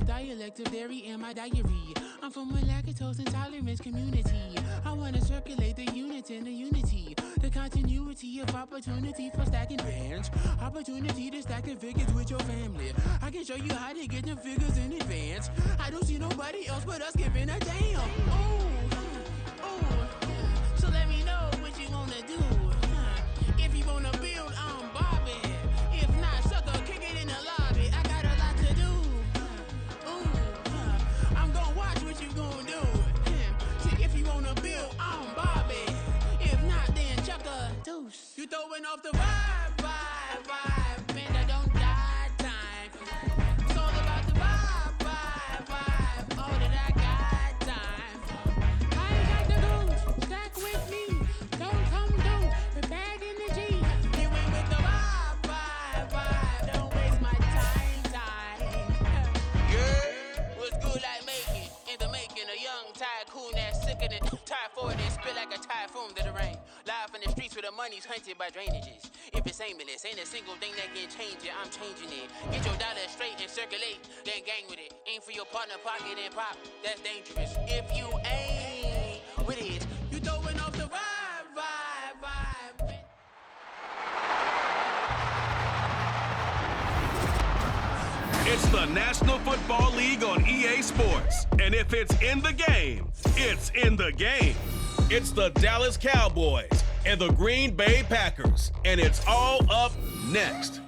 dialect of dairy in my diary. I'm from a lactose intolerance community. I wanna circulate the units in the unity, the continuity of opportunity for stacking bands, opportunity to stack the figures with your family. I can show you how to get the figures in advance. I don't see nobody else but us giving a damn. So let me know what you wanna do. If you wanna build, I'm Bobby. If not, sucker, kick it in the lobby. I got a lot to do. I'm gonna watch what you gonna do. See, if you wanna build, I'm Bobby. If not, then chuck a deuce. You throwing off the vibe, man, I don't die time. It's all about the vibe, all that I got time. I ain't got the goose, stack with me. Don't come through with bad energy. You ain't with the vibe, don't waste my time. Yeah, what's good like making, in the making, a young tycoon that's sicker than typhoid and spit like a typhoon to the rain. Live in the streets where the money's hunted by drainages. If it's aimless, ain't a single thing that can change it, I'm changing it. Get your dollar straight and circulate, then gang with it. Aim for your partner, pocket and pop, that's dangerous. If you ain't with it, you throwing off the vibe. It's the National Football League on EA Sports. And if it's in the game, it's in the game. It's the Dallas Cowboys and the Green Bay Packers. And it's all up next.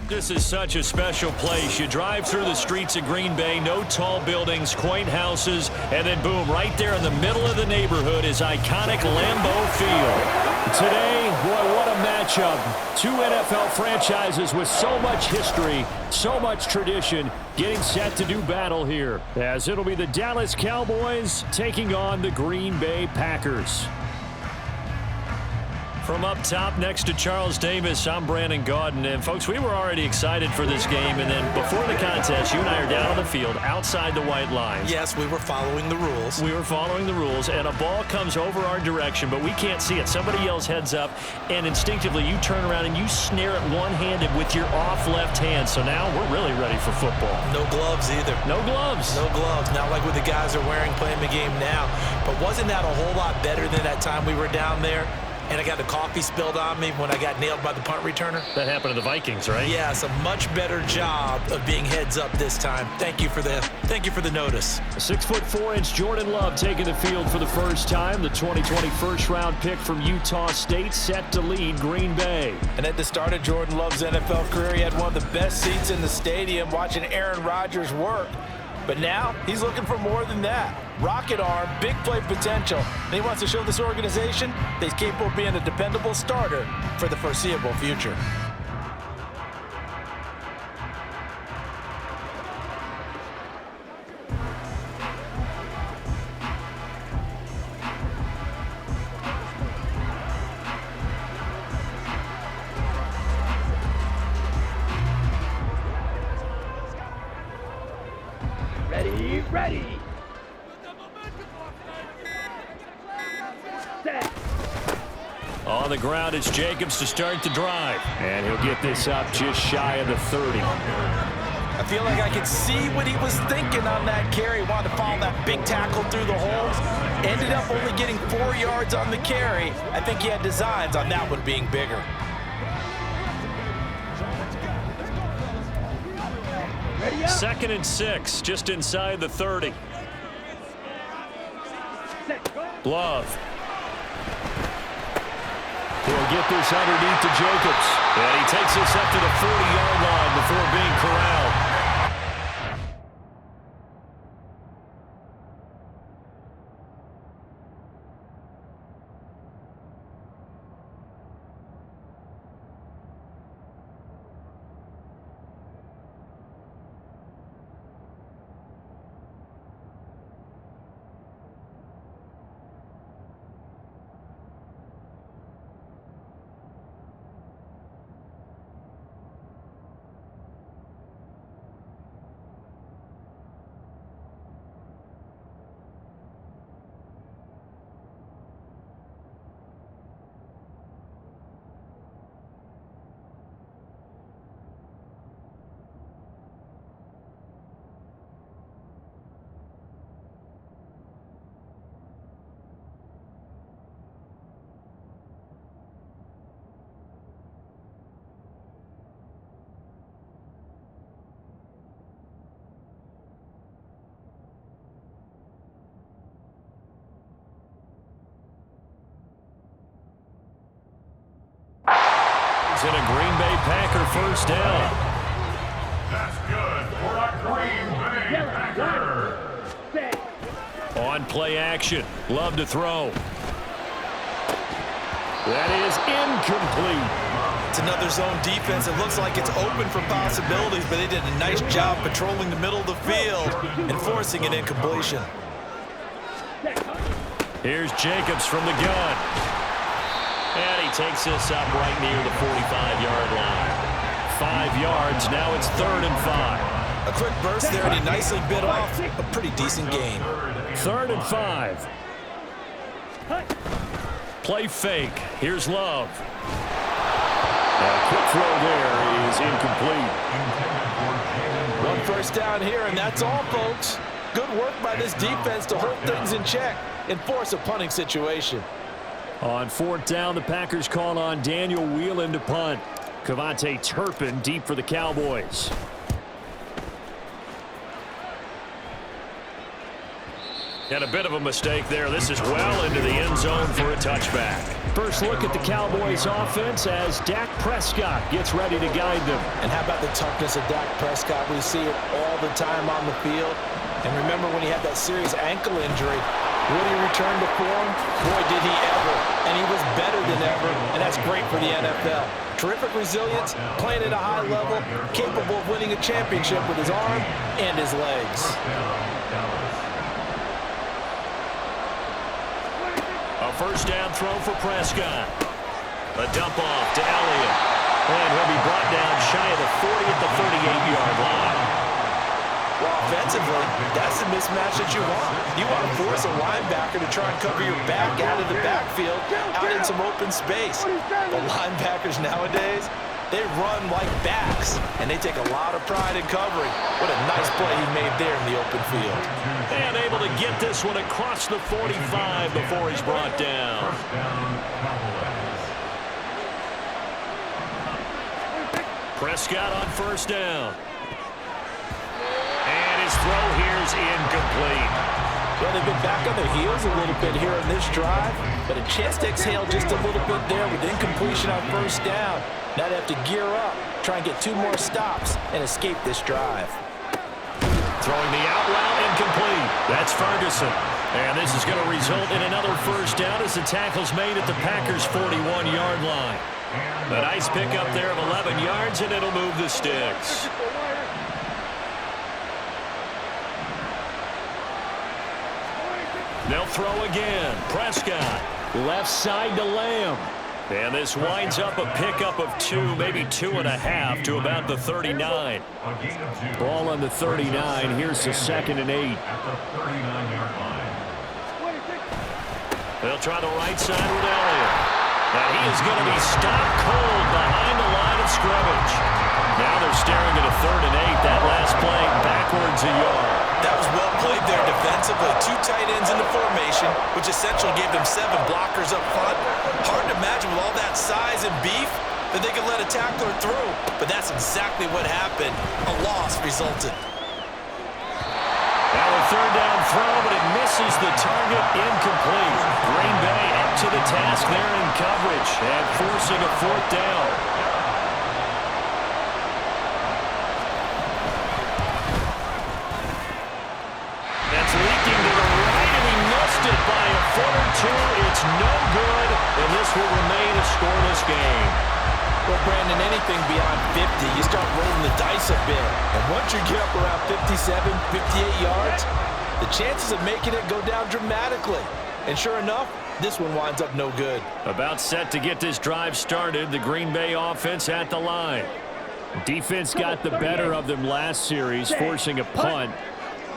This is such a special place. You drive through the streets of Green Bay, no tall buildings, quaint houses, and then boom, right there in the middle of the neighborhood is iconic Lambeau Field. Today, boy, what a matchup. Two NFL franchises with so much history, so much tradition, getting set to do battle here, as it'll be the Dallas Cowboys taking on the Green Bay Packers. From up top next to Charles Davis, I'm Brandon Gaudin. And, folks, we were already excited for this game. And then before the contest, you and I are down on the field outside the white lines. Yes, we were following the rules. We were following the rules, and a ball comes over our direction, but we can't see it. Somebody yells heads up, and instinctively you turn around and you snare it one-handed with your off left hand. So now we're really ready for football. No gloves either. No gloves. No gloves. Not like what the guys are wearing playing the game now. But wasn't that a whole lot better than that time we were down there? And I got the coffee spilled on me when I got nailed by the punt returner. That happened to the Vikings, right? Yes, a much better job of being heads up this time. Thank you for the notice. 6'4" Jordan Love taking the field for the first time. The 2020 first-round pick from Utah State set to lead Green Bay. And at the start of Jordan Love's NFL career, he had one of the best seats in the stadium watching Aaron Rodgers work. But now he's looking for more than that. Rocket arm, big play potential. And he wants to show this organization that he's capable of being a dependable starter for the foreseeable future. Ready. Set. On the ground, it's Jacobs to start the drive. And he'll get this up just shy of the 30. I feel like I could see what he was thinking on that carry. Wanted to follow that big tackle through the holes. Ended up only getting 4 yards on the carry. I think he had designs on that one being bigger. Second and 6, just inside the 30. Love. He'll get this underneath to Jacobs. And he takes this up to the 40-yard line before being corralled. and a Green Bay Packer first down. That's good for a Green Bay Packer. On play action. Love to throw. That is incomplete. It's another zone defense. It looks like it's open for possibilities, but they did a nice job patrolling the middle of the field and forcing an incompletion. Here's Jacobs from the gun. And he takes this up right near the 45-yard line. 5 yards. Now it's 3rd and 5. A quick burst there, and he nicely bit off a pretty decent gain. 3rd and 5. Play fake. Here's Love. A quick throw there is incomplete. 1 first down here, and that's all, folks. Good work by this defense to hold things in check and force a punting situation. On 4th down, the Packers call on Daniel Whelan to punt. Cavante Turpin deep for the Cowboys. And a bit of a mistake there. This is well into the end zone for a touchback. First look at the Cowboys offense as Dak Prescott gets ready to guide them. And how about the toughness of Dak Prescott? We see it all the time on the field. And remember when he had that serious ankle injury, would he return to form? Boy, did he ever. And he was better than ever, and that's great for the NFL. Terrific resilience, playing at a high level, capable of winning a championship with his arm and his legs. A first down throw for Prescott. A dump off to Elliott. And he'll be brought down shy of the 40 at the 38-yard line. Well, offensively, that's the mismatch that you want. You want to force a linebacker to try and cover your back out of the backfield, out in some open space. The linebackers nowadays, they run like backs, and they take a lot of pride in covering. What a nice play he made there in the open field. And able to get this one across the 45 before he's brought down. Prescott on first down. And his throw here is incomplete. Well, they've been back on their heels a little bit here in this drive, but a chance to exhale just a little bit there with incompletion on first down. Now they have to gear up, try and get 2 more stops, and escape this drive. Throwing the out route incomplete. That's Ferguson. And this is going to result in another first down as the tackle's made at the Packers' 41-yard line. A nice pickup there of 11 yards, and it'll move the sticks. They'll throw again. Prescott. Left side to Lamb. And this winds up a pickup of 2, maybe 2.5 to about the 39. Ball on the 39. Here's the 2nd and 8. They'll try the right side with Elliott. And he is going to be stopped cold behind the line of scrimmage. Now they're staring at a 3rd and 8. That last play backwards a yard. That was well played there defensively. 2 tight ends in the formation, which essentially gave them 7 blockers up front. Hard to imagine with all that size and beef that they could let a tackler through. But that's exactly what happened. A loss resulted. Now a 3rd down throw, but it misses the target. Incomplete. Green Bay up to the task there in coverage and forcing a 4th down. Leaking to the right, and he missed it by a foot or 2. It's no good, and this will remain a scoreless game. Well, Brandon, anything beyond 50, you start rolling the dice a bit. And once you get up around 57, 58 yards, the chances of making it go down dramatically. And sure enough, this one winds up no good. About set to get this drive started, the Green Bay offense at the line. Defense got the better of them last series, forcing a punt.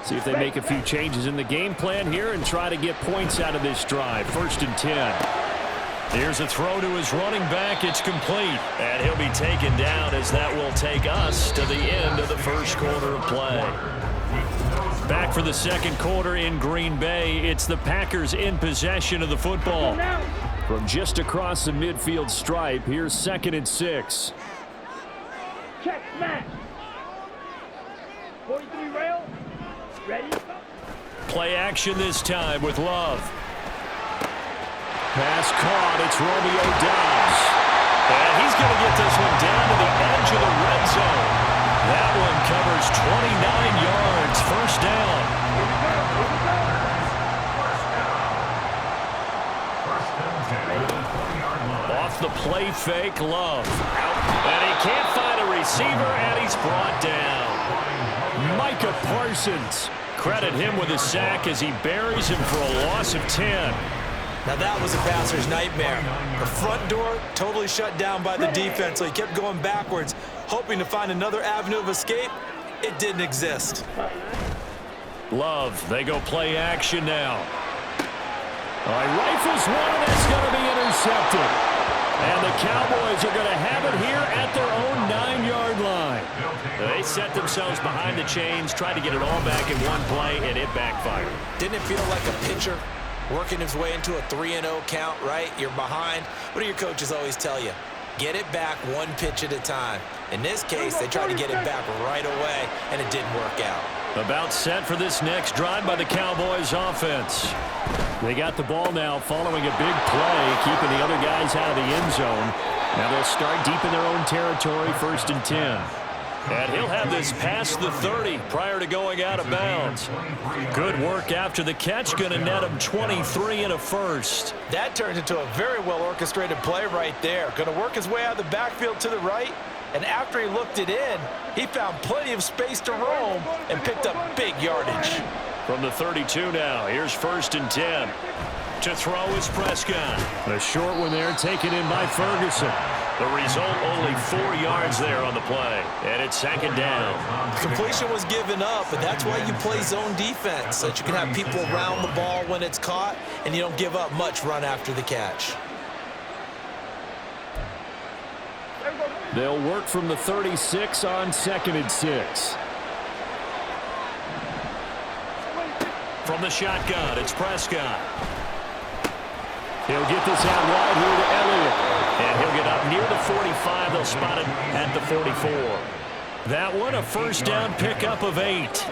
See if they make a few changes in the game plan here and try to get points out of this drive. 1st and 10. Here's a throw to his running back. It's complete. And he'll be taken down as that will take us to the end of the first quarter of play. Back for the 2nd quarter in Green Bay. It's the Packers in possession of the football. From just across the midfield stripe, here's 2nd and 6. Check, smash. 43 rail. Ready? Play action this time with Love. Pass caught. It's Romeo Doubs. And he's going to get this one down to the edge of the red zone. That one covers 29 yards, first down. Off the play fake, Love. And he can't find a receiver, and he's brought down. Micah Parsons. Credit him with a sack as he buries him for a loss of 10. Now that was a passer's nightmare. The front door totally shut down by the defense, so he kept going backwards, hoping to find another avenue of escape. It didn't exist. Love, they go play action now. Rifles one, and it's going to be intercepted. And the Cowboys are going to have it here at their own 9-yard line. They set themselves behind the chains, tried to get it all back in one play, and it backfired. Didn't it feel like a pitcher working his way into a 3-0 count, right? You're behind. What do your coaches always tell you? Get it back one pitch at a time. In this case, they tried to get it back right away, and it didn't work out. About set for this next drive by the Cowboys offense. They got the ball now following a big play, keeping the other guys out of the end zone. Now they'll start deep in their own territory, 1st and 10. And he'll have this past the 30 prior to going out of bounds. Good work after the catch, going to net him 23 and a first. That turns into a very well-orchestrated play right there. Going to work his way out of the backfield to the right, and after he looked it in, he found plenty of space to roam and picked up big yardage. From the 32 now, here's 1st and 10. To throw is Prescott. A short one there taken in by Ferguson. The result, only 4 yards there on the play, and it's 2nd down. Completion was given up, but that's why you play zone defense, so that you can have people around the ball when it's caught, and you don't give up much run after the catch. They'll work from the 36 on 2nd and 6. From the shotgun, it's Prescott. He'll get this out wide here to Elliott. And he'll get up near the 45. They'll spot him at the 44. That one, a 1st down pickup of 8.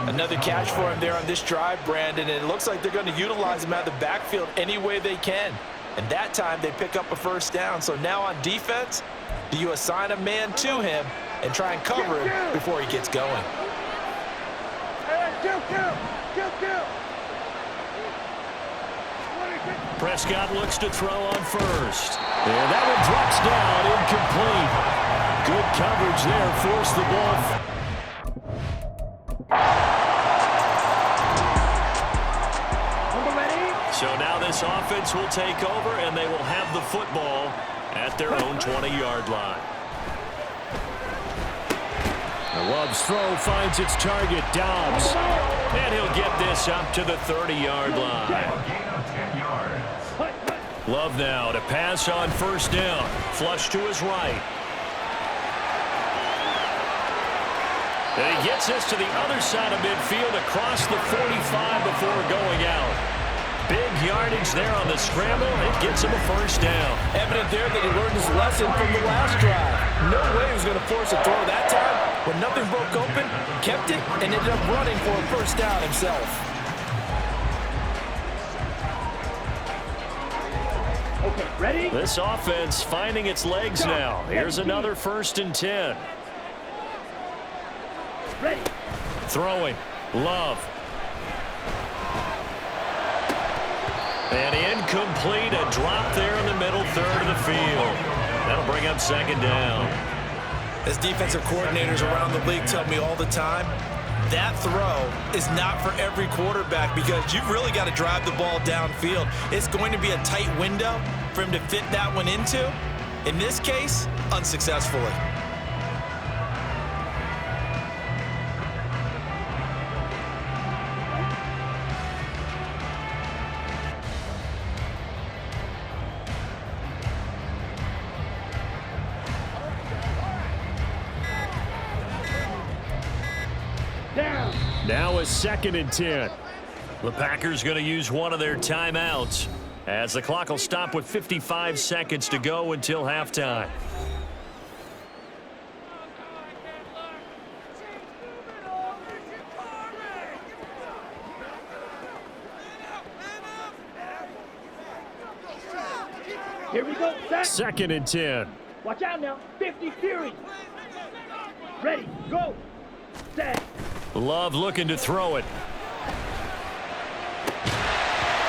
Another catch for him there on this drive, Brandon, and it looks like they're going to utilize him out of the backfield any way they can. And that time they pick up a 1st down. So now on defense, do you assign a man to him and try and cover him before he gets going? Prescott looks to throw on 1st. And that one drops down, incomplete. Good coverage there, forced the ball. So now this offense will take over, and they will have the football at their own 20-yard line. Love's throw finds its target, Dobbs. And he'll get this up to the 30-yard line. Love now to pass on 1st down. Flush to his right. And he gets this to the other side of midfield across the 45 before going out. Big yardage there on the scramble. It gets him a 1st down. Evident there that he learned his lesson from the last drive. No way he was going to force a throw that time. When nothing broke open, kept it, and ended up running for a 1st down himself. Okay, ready? This offense finding its legs now. Here's another 1st and 10. Ready. Throwing. Love. And incomplete. A drop there in the middle third of the field. That'll bring up 2nd down. As defensive coordinators around the league tell me all the time, that throw is not for every quarterback because you've really got to drive the ball downfield. It's going to be a tight window for him to fit that one into. In this case, unsuccessfully. Now a 2nd and 10. The Packers going to use one of their timeouts as the clock will stop with 55 seconds to go until halftime. Here we go, set. 2nd and 10. Watch out now. 50 Fury. Ready, go. Set. Love looking to throw it.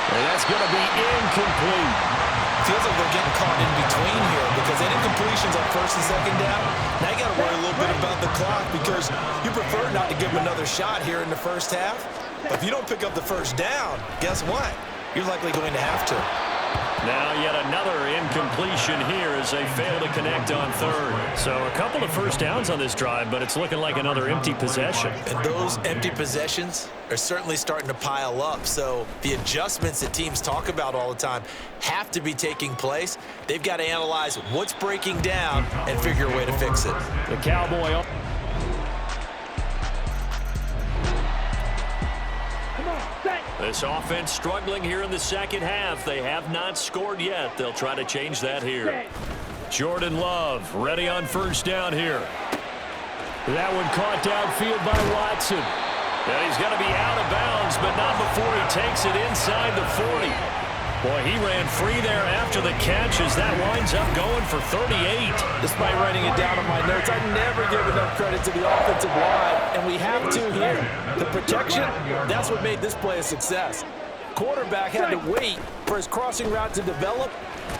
And that's going to be incomplete. Feels like they're getting caught in between here because any completions on 1st and 2nd down, now you got to worry a little bit about the clock because you prefer not to give them another shot here in the 1st half. But if you don't pick up the 1st down, guess what? You're likely going to have to. Now yet another incompletion here as they fail to connect on 3rd. So a couple of 1st downs on this drive, but it's looking like another empty possession. And those empty possessions are certainly starting to pile up. So the adjustments that teams talk about all the time have to be taking place. They've got to analyze what's breaking down and figure a way to fix it. The Cowboy. This offense struggling here in the 2nd half. They have not scored yet. They'll try to change that here. Jordan Love ready on 1st down here. That one caught downfield by Watson. And he's going to be out of bounds, but not before he takes it inside the 40. Boy, he ran free there after the catch as that winds up going for 38. Despite writing it down on my notes, I never give enough credit to the offensive line, and we have to here. The protection, that's what made this play a success. Quarterback had to wait for his crossing route to develop,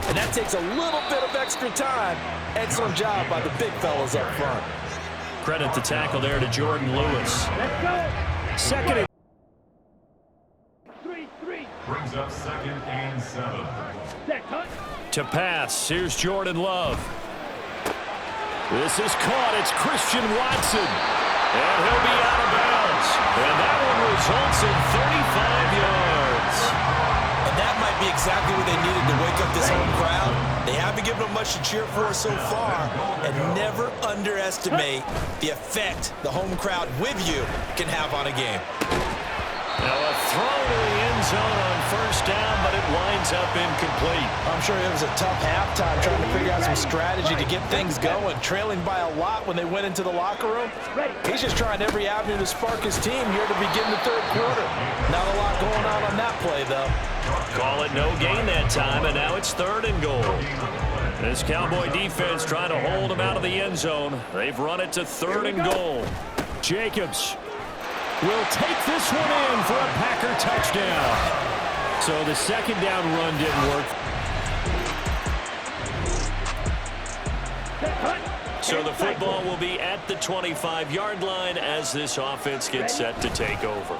and that takes a little bit of extra time. Excellent job by the big fellas up front. Credit the tackle there to Jordan Lewis. Let's go. 2nd and 3-3. Brings up 2nd and 7. Set, cut. to pass. Here's Jordan Love. This is caught. It's Christian Watson. And he'll be out of bounds. And that one results in 35 yards. And that might be exactly what they needed to wake up this home crowd. They haven't given them much to cheer for so far. And never underestimate the effect the home crowd with you can have on a game. Now a throw to the end zone on 1st down, but it winds up incomplete. I'm sure it was a tough halftime trying to figure out some strategy to get things going, trailing by a lot when they went into the locker room. He's just trying every avenue to spark his team here to begin the 3rd quarter. Not a lot going on that play, though. Call it no gain that time, and now it's 3rd and goal. This Cowboy defense trying to hold him out of the end zone. They've run it to 3rd and goal. Jacobs will take this one in for a Packer touchdown. So the 2nd down run didn't work. So the football will be at the 25-yard line as this offense gets set to take over.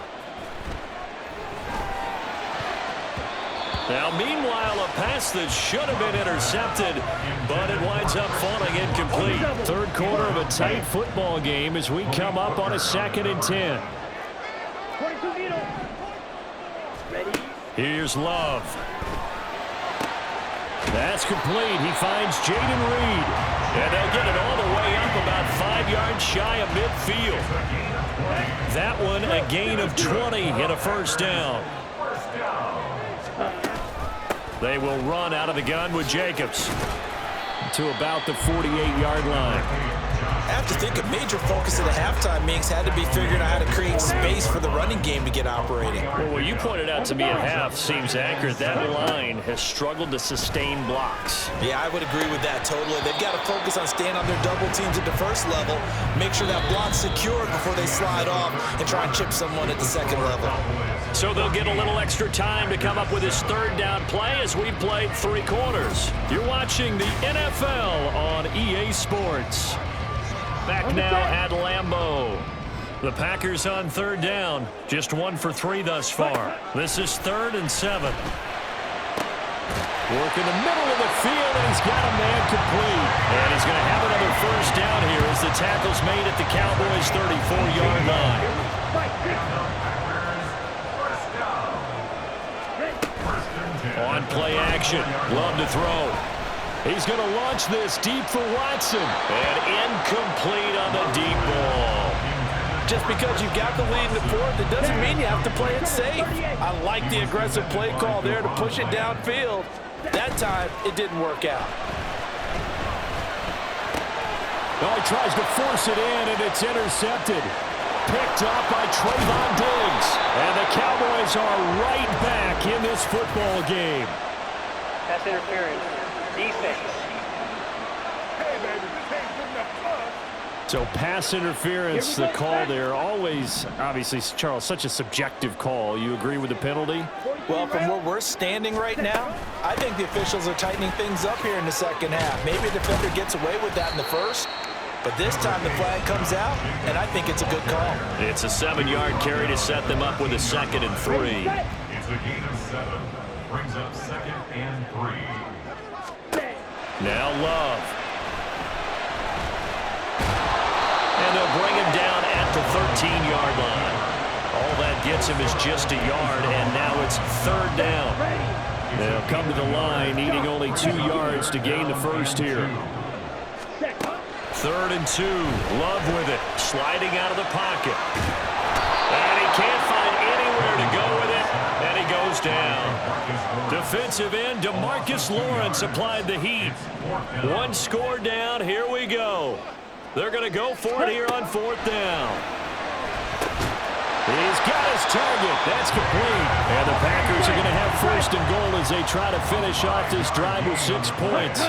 Now, meanwhile, a pass that should have been intercepted, but it winds up falling incomplete. 3rd quarter of a tight football game as we come up on a 2nd and 10. 22 meter. Ready. Here's Love. That's complete. He finds Jaden Reed. And they'll get it all the way up about 5 yards shy of midfield. That one a gain of 20 and a 1st down. They will run out of the gun with Jacobs to about the 48-yard line. I have to think a major focus of the halftime meetings had to be figuring out how to create space for the running game to get operating. Well, what you pointed out to me at half seems accurate. That line has struggled to sustain blocks. Yeah, I would agree with that totally. They've got to focus on staying on their double teams at the 1st level, make sure that block's secured before they slide off and try and chip someone at the 2nd level. So they'll get a little extra time to come up with this 3rd down play as we played 3 quarters. You're watching the NFL on EA Sports. Back now at Lambeau. The Packers on 3rd down. Just 1 for 3 thus far. This is 3rd and 7. Work in the middle of the field, and he's got a man complete. And he's going to have another 1st down here as the tackle's made at the Cowboys' 34-yard line. On play action. Love to throw. He's going to launch this deep for Watson. And incomplete on the deep ball. Just because you've got the lead in the 4th, it doesn't mean you have to play it safe. I like the aggressive play call there to push it downfield. That time, it didn't work out. Oh, he tries to force it in, and it's intercepted. Picked up by Trayvon Diggs. And the Cowboys are right back in this football game. Pass interference. Defense. Hey, baby, this ain't good enough fun. So pass interference, the call there. Always, obviously, Charles, such a subjective call. You agree with the penalty? Well, from where we're standing right now, I think the officials are tightening things up here in the second half. Maybe the defender gets away with that in the first, but this time the flag comes out, and I think it's a good call. It's a 7-yard carry to set them up with a 2nd and 3. It's a gain of 7. Brings up 2nd and 3. Now Love. And they'll bring him down at the 13-yard line. All that gets him is just a yard, and now it's 3rd down. They'll come to the line, needing only 2 yards to gain the first here. 3rd and 2. Love with it, sliding out of the pocket. And he can't find anywhere to go with it, and he goes down. Defensive end DeMarcus Lawrence applied the heat. 1 score down, here we go. They're going to go for it here on 4th down. He's got his target. That's complete. And the Packers are going to have 1st and goal as they try to finish off this drive with 6 points.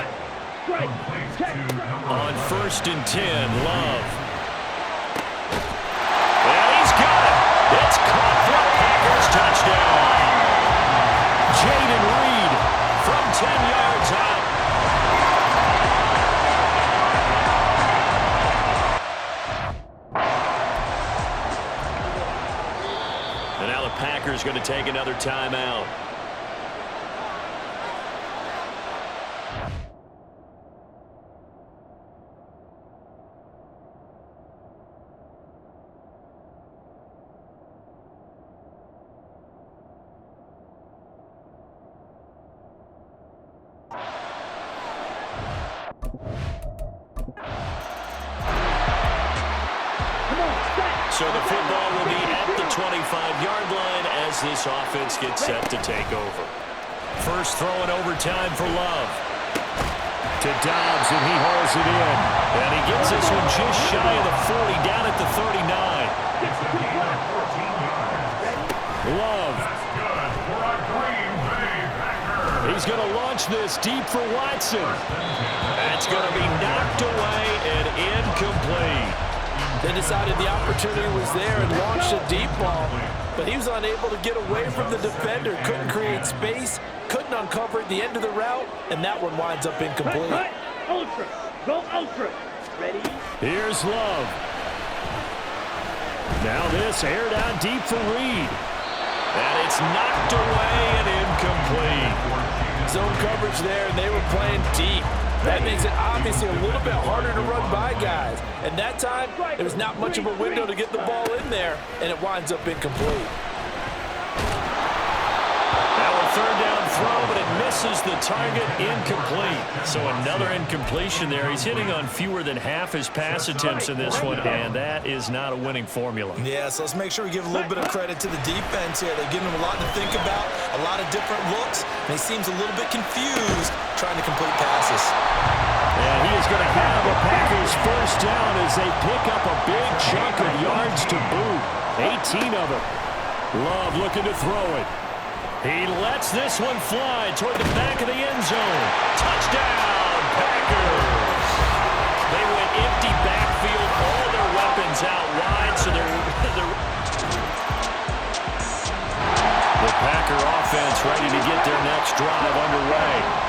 On 1st and 10, Love. And he's got it. It's caught for a Packers touchdown. Jaden Reed from 10 yards out. And now the Packers going to take another timeout. So the football will be at the 25-yard line as this offense gets set to take over. First throw in overtime for Love. To Dobbs, and he hauls it in. And he gets this one just shy of the 40, down at the 39. Love. He's going to launch this deep for Watson. That's going to be knocked away and incomplete. They decided the opportunity was there and launched a deep ball, but he was unable to get away from the defender, couldn't create space, couldn't uncover at the end of the route, and that one winds up incomplete. Ultra. Go ultra. Ready? Here's Love. Now this aired out deep for Reed. And it's knocked away and incomplete. Zone coverage there, and they were playing deep. That makes it obviously a little bit harder to run by guys. And that time, there was not much of a window to get the ball in there, and it winds up incomplete. Now a 3rd down throw, but it misses the target, incomplete. So another incompletion there. He's hitting on fewer than half his pass attempts in this one, and that is not a winning formula. Yeah, so let's make sure we give a little bit of credit to the defense here. They're giving him a lot to think about, a lot of different looks, and he seems a little bit confused trying to complete passes. And he is going to have a Packers 1st down as they pick up a big chunk of yards to boot. 18 of them. Love looking to throw it. He lets this one fly toward the back of the end zone. Touchdown, Packers. They went empty backfield, all their weapons out wide, so they're the Packer offense ready to get their next drive underway.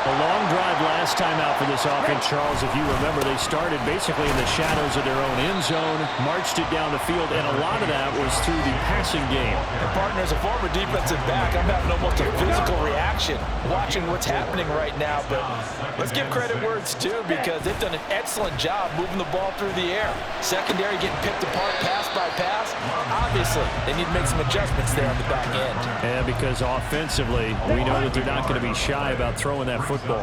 A long drive last time out for this offense, Charles. If you remember, they started basically in the shadows of their own end zone, marched it down the field, and a lot of that was through the passing game. And partner, as a former defensive back, I'm having almost a physical reaction watching what's happening right now. But let's give credit where it's due, because they've done an excellent job moving the ball through the air. Secondary getting picked apart pass by pass. Obviously, they need to make some adjustments there on the back end. And because offensively, we know that they're not going to be shy about throwing that football.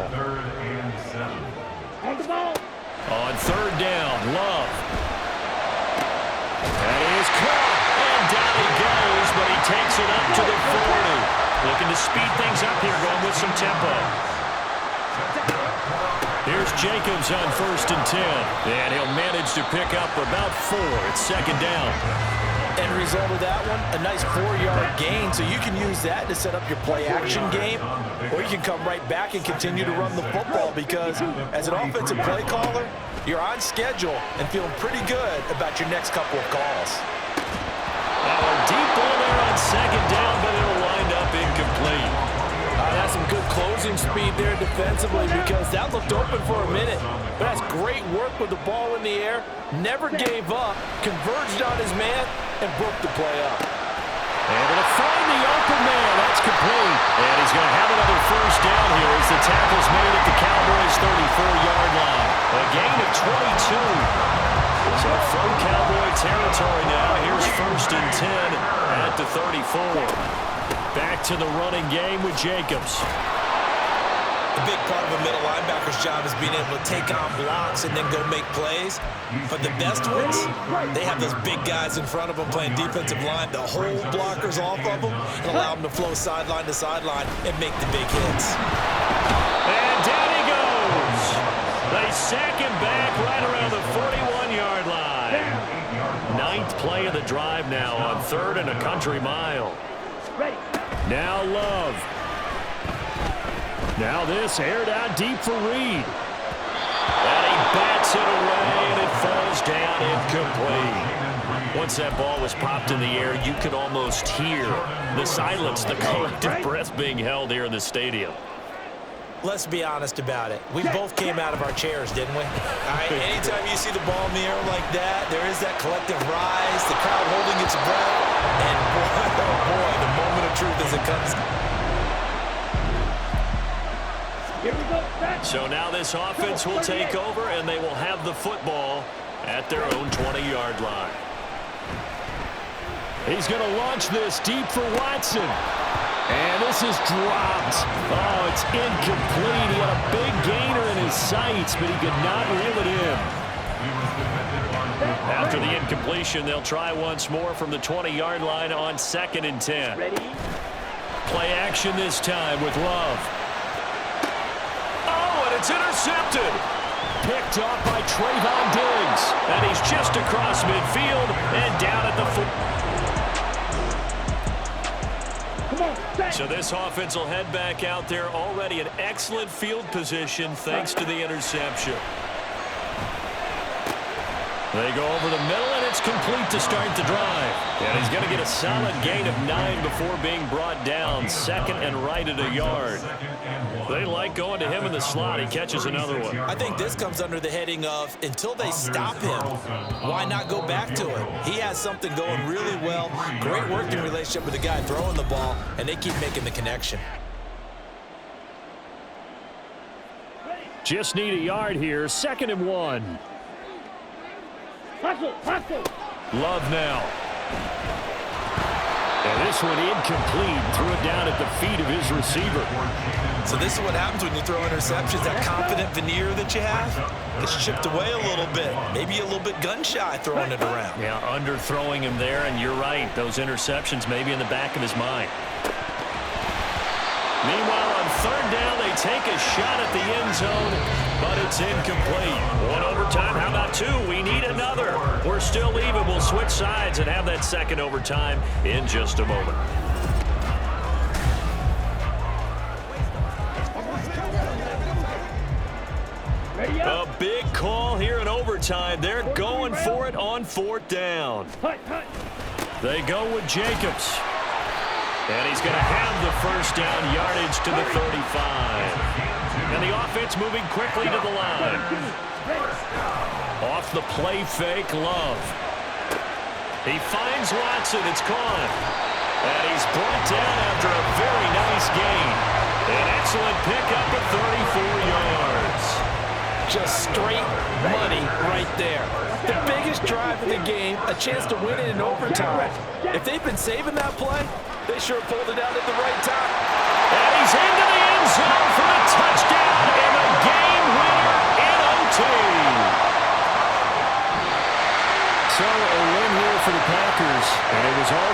On the ball. On 3rd down, Love. That is caught, and down he goes, but he takes it up to the 40. Looking to speed things up here, going with some tempo. Here's Jacobs on 1st and 10, and he'll manage to pick up about 4. It's 2nd down. End result of that one, a nice 4-yard gain, so you can use that to set up your play-action game, or you can come right back and continue to run the football because as an offensive play caller, you're on schedule and feeling pretty good about your next couple of calls. A deep ball there on second down, but it'll wind up incomplete. That's some good closing speed there defensively because that looked open for a minute. But that's great work with the ball in the air. Never gave up, converged on his man, and broke the play up. Able to find the open man. That's complete. And he's going to have another first down here as the tackle's made at the Cowboys' 34-yard line. A gain of 22. So from Cowboy territory now, here's 1st and 10 at the 34. Back to the running game with Jacobs. A big part of a middle linebacker's job is being able to take on blocks and then go make plays. But the best ones, they have those big guys in front of them playing defensive line to hold blockers off of them and allow them to flow sideline to sideline and make the big hits. And down he goes. They sack him back right around the 41-yard line. 9th play of the drive now on 3rd and a country mile. Now Love. Now this aired out deep for Reed. And he bats it away, and it falls down incomplete. Once that ball was popped in the air, you could almost hear the silence, the collective breath being held here in the stadium. Let's be honest about it. We both came out of our chairs, didn't we? All right, anytime you see the ball in the air like that, there is that collective rise, the crowd holding its breath, and boy, oh boy, the moment of truth as it comes. Here we go. So now this offense will take over, and they will have the football at their own 20-yard line. He's going to launch this deep for Watson. And this is dropped. Oh, it's incomplete. He had a big gainer in his sights, but he could not reel it in. After the incompletion, they'll try once more from the 20-yard line on 2nd and 10. Ready? Play action this time with Love. Oh, and it's intercepted. Picked off by Trayvon Diggs. And he's just across midfield and down at the foot. So this offense will head back out there, already in excellent field position thanks to the interception. They go over the middle, and it's complete to start the drive. And he's going to get a solid gain of 9 before being brought down, 2nd and right at a yard. They like going to him in the slot. He catches another one. I think this comes under the heading of until they stop him, why not go back to it? He has something going really well, great working relationship with the guy throwing the ball, and they keep making the connection. Just need a yard here, 2nd and 1. Hustle, hustle. Love now. And this one incomplete. Threw it down at the feet of his receiver. So this is what happens when you throw interceptions. That confident veneer that you have gets chipped away a little bit. Maybe a little bit gun-shy throwing it around. Yeah, underthrowing him there, and you're right. Those interceptions may be in the back of his mind. Meanwhile, on 3rd down, they take a shot at the end zone, but it's incomplete. 1 overtime, how about 2? We need another. We're still even. We'll switch sides and have that 2nd overtime in just a moment. A big call here in overtime. They're going for it on 4th down. They go with Jacobs. And he's going to have the first down yardage to the 35. And the offense moving quickly to the line. Off the play fake, Love. He finds Watson. It's caught. And he's brought down after a very nice gain. An excellent pickup at 34 yards. Just straight money right there. The biggest drive in the game, a chance to win it in overtime. If they've been saving that play, they sure pulled it out at the right time. And he's into the end zone for the touchdown and the game winner in OT. So a win here for the Packers, and it was all